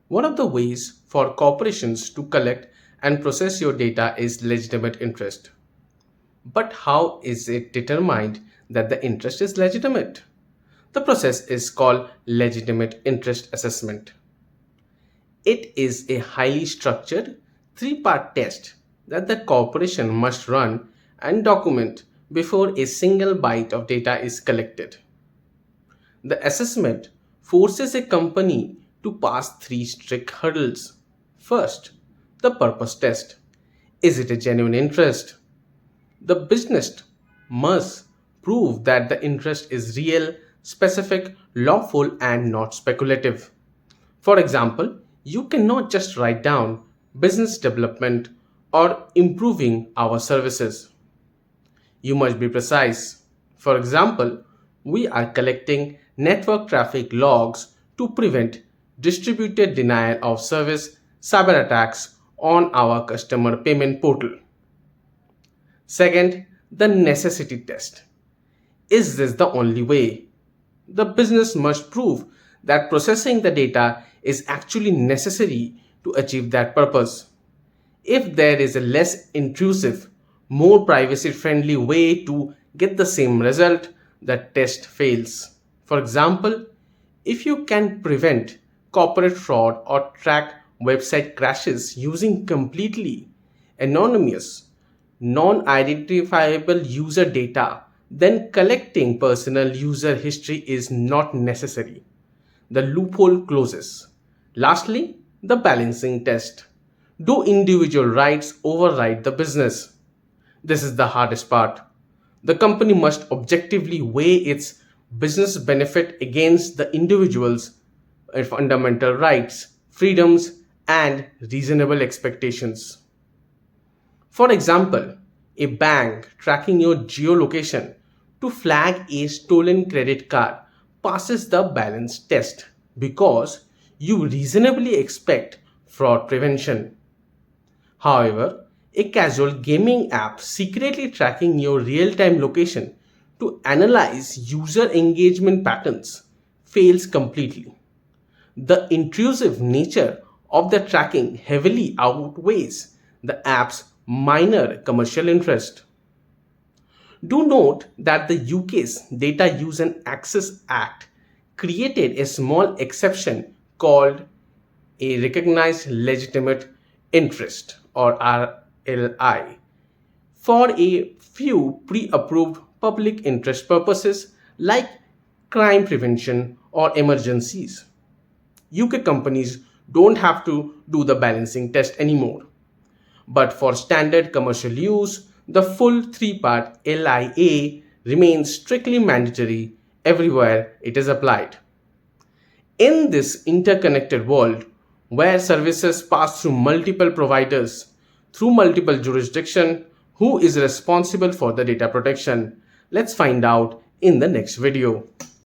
One of the ways for corporations to collect and process your data is legitimate interest. But how is it determined that the interest is legitimate? The process is called legitimate interest assessment. It is a highly structured three-part test that the corporation must run and document before a single byte of data is collected. The assessment forces a company to pass three strict hurdles. First, the purpose test. Is it a genuine interest? The business must prove that the interest is real, specific, lawful, and not speculative. For example, you cannot just write down business development or improving our services. You must be precise. For example, we are collecting network traffic logs to prevent distributed denial of service cyber attacks on our customer payment portal. Second, the necessity test. Is this the only way? The business must prove that processing the data is actually necessary to achieve that purpose. If there is a less intrusive, more privacy friendly way to get the same result, the test fails. For example, if you can prevent corporate fraud or track website crashes using completely anonymous, non identifiable user data, then collecting personal user history is not necessary. The loophole closes. Lastly, the balancing test. Do individual rights override the business? This is the hardest part. The company must objectively weigh its business benefit against the individual's fundamental rights, freedoms, and reasonable expectations. For example, a bank tracking your geolocation to flag a stolen credit card passes the balance test because you reasonably expect fraud prevention. However, a casual gaming app secretly tracking your real time location to analyze user engagement patterns fails completely. The intrusive nature of the tracking heavily outweighs the app's minor commercial interest. Do note that the UK's Data Use and Access Act created a small exception called a recognized legitimate interest or RLI for a few pre-approved public interest purposes like crime prevention or emergencies. UK companies don't have to do the balancing test anymore. But for standard commercial use, the full three-part LIA remains strictly mandatory everywhere it is applied. In this interconnected world, where services pass through multiple providers, through multiple jurisdictions, who is responsible for the data protection? Let's find out in the next video.